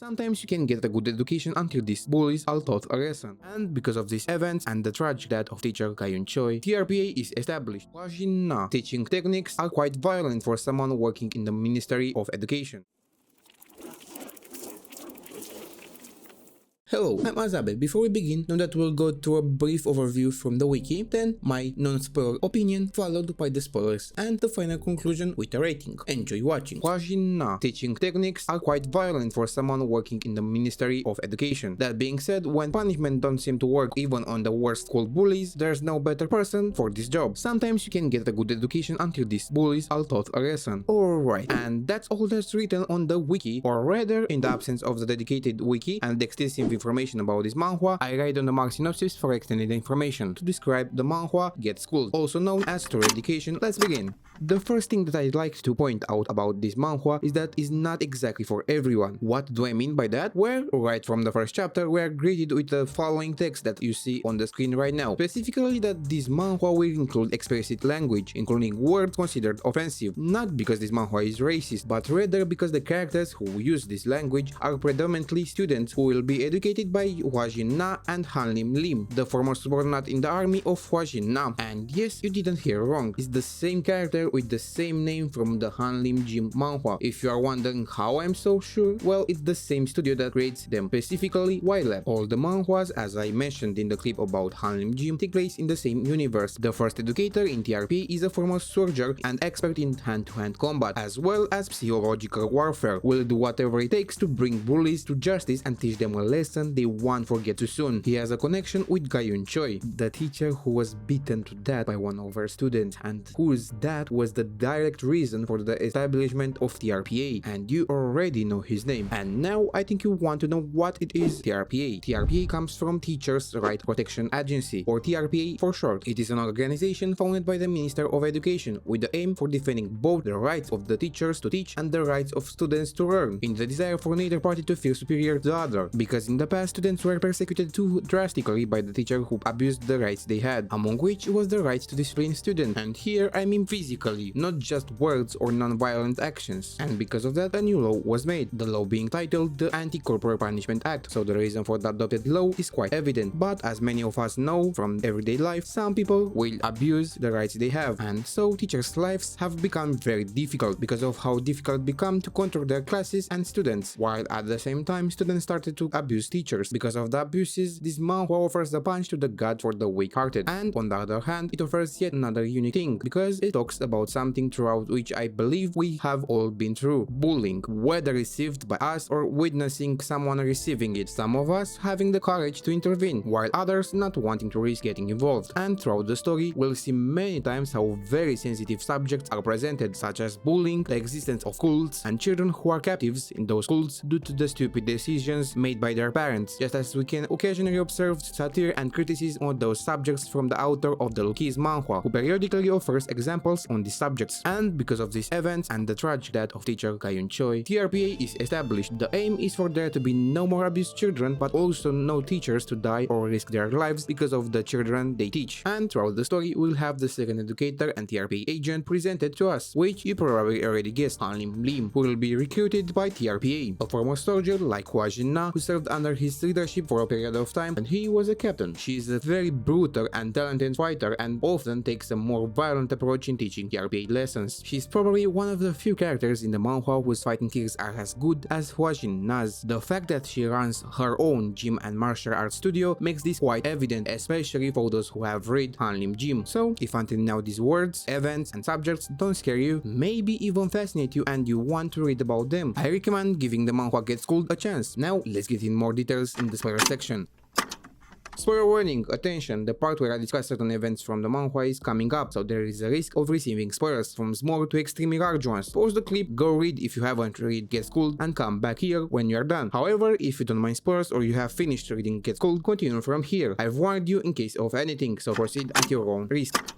Sometimes you can get a good education until these bullies are taught a lesson. And because of these events and the tragic death of teacher Kayun Choi, TRPA is established. Hwajin na teaching techniques are quite violent for someone working in the Ministry of Education. Hello, I'm Azabe. Before we begin, know that we'll go through a brief overview from the wiki, then my non-spoiler opinion followed by the spoilers, and the final conclusion with a rating. Enjoy watching. Hwajin na teaching techniques are quite violent for someone working in the Ministry of Education. That being said, when punishment don't seem to work even on the worst school bullies, there's no better person for this job. Sometimes you can get a good education until these bullies are taught a lesson. Alright, and that's all that's written on the wiki, or rather, in the absence of the dedicated wiki and the extensive information about this manhwa, I write on the mark synopsis for extended information to describe the manhwa Get Schooled, also known as Story Education. Let's begin. The first thing that I'd like to point out about this manhwa is that it's not exactly for everyone. What do I mean by that? Well, right from the first chapter, we are greeted with the following text that you see on the screen right now. Specifically that this manhwa will include explicit language, including words considered offensive, not because this manhwa is racist, but rather because the characters who use this language are predominantly students who will be educated by Hwajin Na and Hanlim Lim, the former subordinate in the army of Hwajin Na. And yes, you didn't hear wrong, it's the same character with the same name from the Hanlim Jim manhwa. If you are wondering how I'm so sure, well, it's the same studio that creates them, specifically YLab. All the manhwas, as I mentioned in the clip about Hanlim Jim, take place in the same universe. The first educator in TRP is a former soldier and expert in hand-to-hand combat, as well as psychological warfare. Will do whatever it takes to bring bullies to justice and teach them a lesson they won't forget too soon. He has a connection with Kayun Choi, the teacher who was beaten to death by one of her students, and whose death was the direct reason for the establishment of TRPA, and you already know his name. And now I think you want to know what it is. TRPA. TRPA comes from Teachers' Right Protection Agency, or TRPA for short. It is an organization founded by the Minister of Education with the aim for defending both the rights of the teachers to teach and the rights of students to learn, in the desire for neither party to feel superior to the other, because in the past students were persecuted too drastically by the teacher who abused the rights they had, among which was the right to discipline students, and here I mean physically, not just words or non-violent actions. And because of that, a new law was made, the law being titled the Anti-Corporal Punishment Act. So the reason for the adopted law is quite evident, but as many of us know from everyday life, some people will abuse the rights they have, and so teachers' lives have become very difficult because of how difficult it become to control their classes and students, while at the same time students started to abuse teachers. Because of the abuses, this manhwa offers the punch to the god for the weak-hearted, and on the other hand, it offers yet another unique thing, because it talks about something throughout which I believe we have all been through: bullying, whether received by us or witnessing someone receiving it, some of us having the courage to intervene, while others not wanting to risk getting involved. And throughout the story, we'll see many times how very sensitive subjects are presented, such as bullying, the existence of cults, and children who are captives in those cults due to the stupid decisions made by their parents, just as we can occasionally observe satire and criticism on those subjects from the author of the Loki's manhwa, who periodically offers examples on these subjects. And because of these events and the tragic death of teacher Kayun Choi, TRPA is established. The aim is for there to be no more abused children, but also no teachers to die or risk their lives because of the children they teach. And throughout the story, we'll have the second educator and TRPA agent presented to us, which you probably already guessed, Hanlim Lim, who will be recruited by TRPA, a former soldier like Hwajin Na, who served under his leadership for a period of time, and he was a captain. She is a very brutal and talented fighter and often takes a more violent approach in teaching TRPA lessons. She's probably one of the few characters in the manhwa whose fighting skills are as good as Hwajin Na's. The fact that she runs her own gym and martial arts studio makes this quite evident, especially for those who have read Hanlim Gym. So if until now these words, events, and subjects don't scare you, maybe even fascinate you and you want to read about them, I recommend giving the manhwa Get Schooled a chance. Now let's get in more details in the spoiler section. Spoiler warning, attention, the part where I discuss certain events from the manhwa is coming up, so there is a risk of receiving spoilers from small to extremely large ones. Pause the clip, go read if you haven't read Get Schooled, and come back here when you are done. However, if you don't mind spoilers or you have finished reading Get Schooled, continue from here. I've warned you in case of anything, so proceed at your own risk.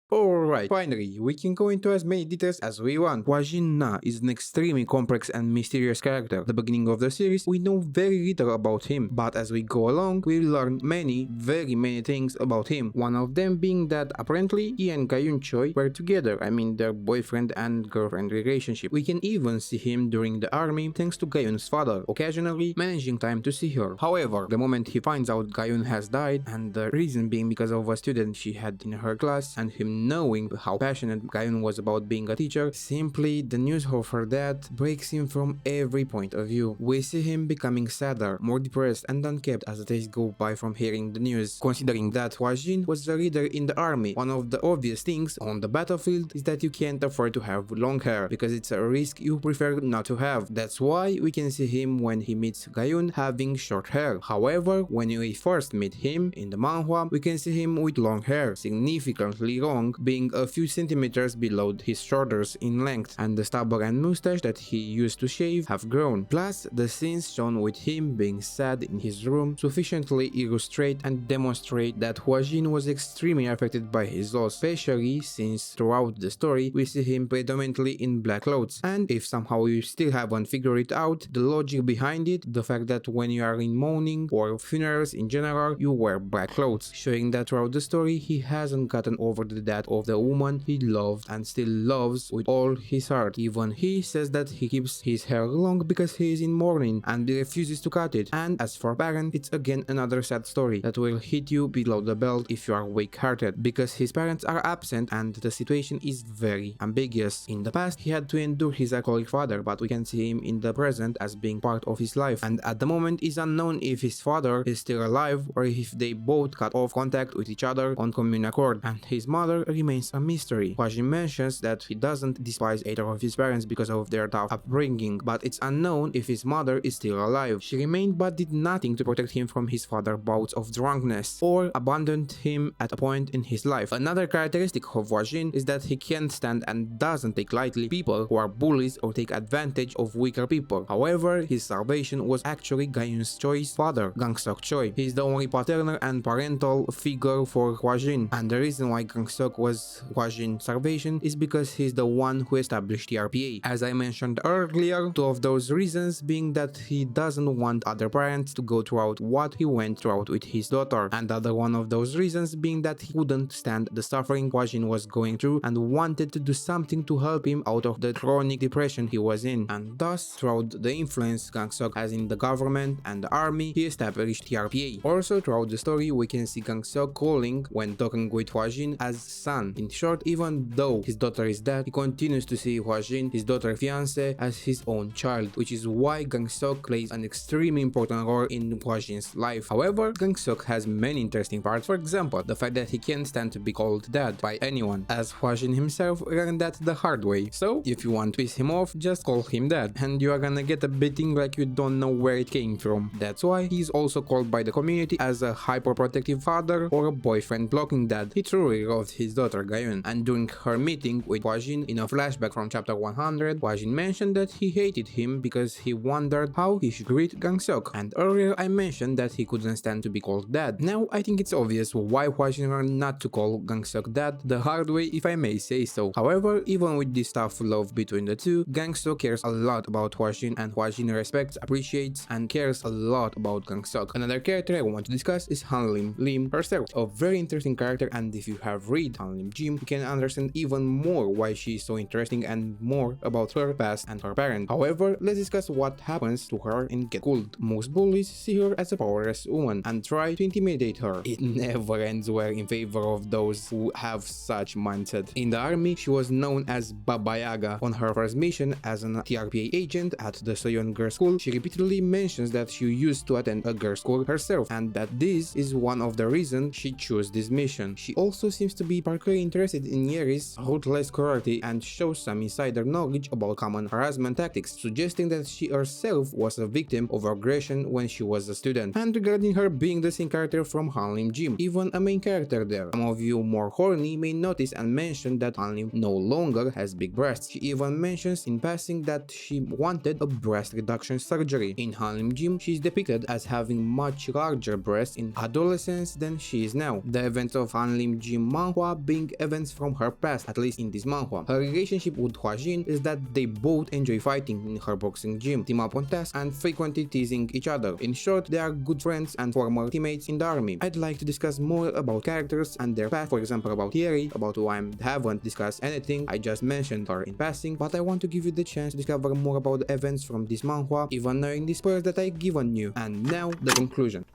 Alright, finally, we can go into as many details as we want. Hwajin Na is an extremely complex and mysterious character. At the beginning of the series, we know very little about him, but as we go along, we learn very many things about him. One of them being that apparently he and Gayun Choi were together, I mean their boyfriend and girlfriend relationship. We can even see him during the army thanks to Gayun's father, occasionally managing time to see her. However, the moment he finds out Gayun has died, and the reason being because of a student she had in her class, and him knowing how passionate Gayun was about being a teacher, simply the news of her death breaks him from every point of view. We see him becoming sadder, more depressed and unkept as the days go by from hearing the news. Considering that Hwajin was the leader in the army, one of the obvious things on the battlefield is that you can't afford to have long hair because it's a risk you prefer not to have. That's why we can see him when he meets Gayun having short hair. However, when we first meet him in the manhwa, we can see him with long hair, significantly long, being a few centimeters below his shoulders in length, and the stubble and mustache that he used to shave have grown. Plus, the scenes shown with him being sad in his room sufficiently illustrate and demonstrate that Hwajin was extremely affected by his loss, especially since throughout the story we see him predominantly in black clothes. And if somehow you still haven't figured it out, the logic behind it, the fact that when you are in mourning or funerals in general, you wear black clothes, showing that throughout the story he hasn't gotten over the death of the woman he loved and still loves with all his heart. Even he says that he keeps his hair long because he is in mourning and he refuses to cut it. And as for Parent, it's again another sad story that will hit you below the belt if you are weak-hearted, because his parents are absent and the situation is very ambiguous. In the past, he had to endure his alcoholic father, but we can see him in the present as being part of his life, and at the moment it's unknown if his father is still alive or if they both cut off contact with each other on common accord, and his mother remains a mystery. Hwajin mentions that he doesn't despise either of his parents because of their tough upbringing, but it's unknown if his mother is still alive. She remained but did nothing to protect him from his father's bouts of drunkenness, or abandoned him at a point in his life. Another characteristic of Hwajin is that he can't stand and doesn't take lightly people who are bullies or take advantage of weaker people. However, his salvation was actually Gayun's Choi's father, Gang-seok Choi. He is the only paternal and parental figure for Hwajin, and the reason why Gang-seok was Hwajin's salvation is because he's the one who established the RPA. As I mentioned earlier, two of those reasons being that he doesn't want other parents to go throughout what he went throughout with his daughter, and the other one of those reasons being that he couldn't stand the suffering Hwajin was going through and wanted to do something to help him out of the chronic depression he was in, and thus throughout the influence Gang-seok has in the government and the army, he established the RPA. Also throughout the story we can see Gang-seok calling when talking with Hwajin as son. In short, even though his daughter is dead, he continues to see Hwajin, his daughter fiancé, as his own child, which is why Gang-seok plays an extremely important role in Hwajin's life. However, Gang-seok has many interesting parts, for example, the fact that he can't stand to be called dad by anyone, as Hwajin himself learned that the hard way. So, if you want to piss him off, just call him dad, and you are gonna get a beating like you don't know where it came from. That's why he's also called by the community as a hyperprotective father or a boyfriend blocking dad. He truly loved his daughter Gayun, and during her meeting with Hwajin in a flashback from chapter 100, Hwajin mentioned that he hated him because he wondered how he should greet Gang-seok, and earlier I mentioned that he couldn't stand to be called dad. Now I think it's obvious why Hwajin learned not to call Gang-seok dad the hard way, if I may say so. However, even with this tough love between the two, Gang-seok cares a lot about Hwajin, and Hwajin respects, appreciates, and cares a lot about Gang-seok. Another character I want to discuss is Han Lim herself, a very interesting character, and if you have read Han Lim Jim, you can understand even more why she is so interesting and more about her past and her parent. However, let's discuss what happens to her in Get Cooled. Most bullies see her as a powerless woman and try to intimidate her. It never ends well in favor of those who have such mindset. In the army, she was known as Baba Yaga. On her first mission as an TRPA agent at the Soyeon Girls School, she repeatedly mentions that she used to attend a girls' school herself and that this is one of the reasons she chose this mission. She also seems to be particularly interested in Yeri's ruthless cruelty and shows some insider knowledge about common harassment tactics, suggesting that she herself was a victim of aggression when she was a student. And regarding her being the same character from Han Lim Jim, even a main character there. Some of you more horny may notice and mention that Han Lim no longer has big breasts. She even mentions in passing that she wanted a breast reduction surgery. In Han Lim Jim, she is depicted as having much larger breasts in adolescence than she is now. The events of Han Lim Jim manhwa manhwa being events from her past, at least in this manhwa. Her relationship with Hwajin is that they both enjoy fighting in her boxing gym, team up on tasks, and frequently teasing each other. In short, they are good friends and former teammates in the army. I'd like to discuss more about characters and their past, for example about Thierry, about who I haven't discussed anything, I just mentioned her in passing, but I want to give you the chance to discover more about the events from this manhwa, even knowing the spoilers that I've given you. And now, the conclusion.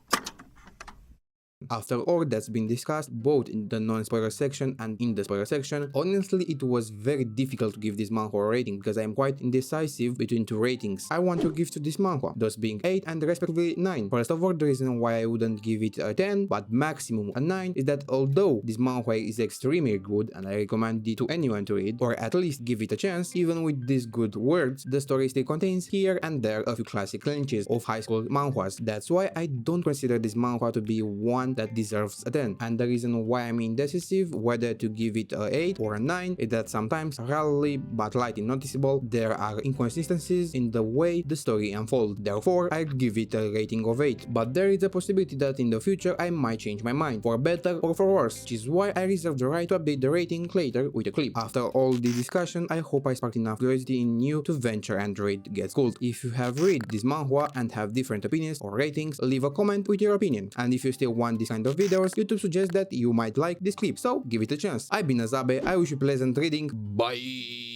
After all that's been discussed, both in the non-spoiler section and in the spoiler section, honestly it was very difficult to give this manhwa a rating because I am quite indecisive between two ratings I want to give to this manhwa, those being 8 and respectively 9. First of all, the reason why I wouldn't give it a 10 but maximum a 9 is that although this manhwa is extremely good and I recommend it to anyone to read, or at least give it a chance, even with these good words, the story still contains here and there a few classic clinches of high school manhwas. That's why I don't consider this manhwa to be one that deserves a 10. And the reason why I'm indecisive whether to give it a 8 or a 9 is that sometimes, rarely but lightly noticeable, there are inconsistencies in the way the story unfolds. Therefore, I'd give it a rating of 8. But there is a possibility that in the future I might change my mind, for better or for worse, which is why I reserve the right to update the rating later with a clip. After all this discussion, I hope I sparked enough curiosity in you to venture and read Get Schooled. If you have read this manhwa and have different opinions or ratings, leave a comment with your opinion. And if you still want this kind of videos, YouTube suggests that you might like this clip, so give it a chance. I've been Azabe, I wish you pleasant reading, bye!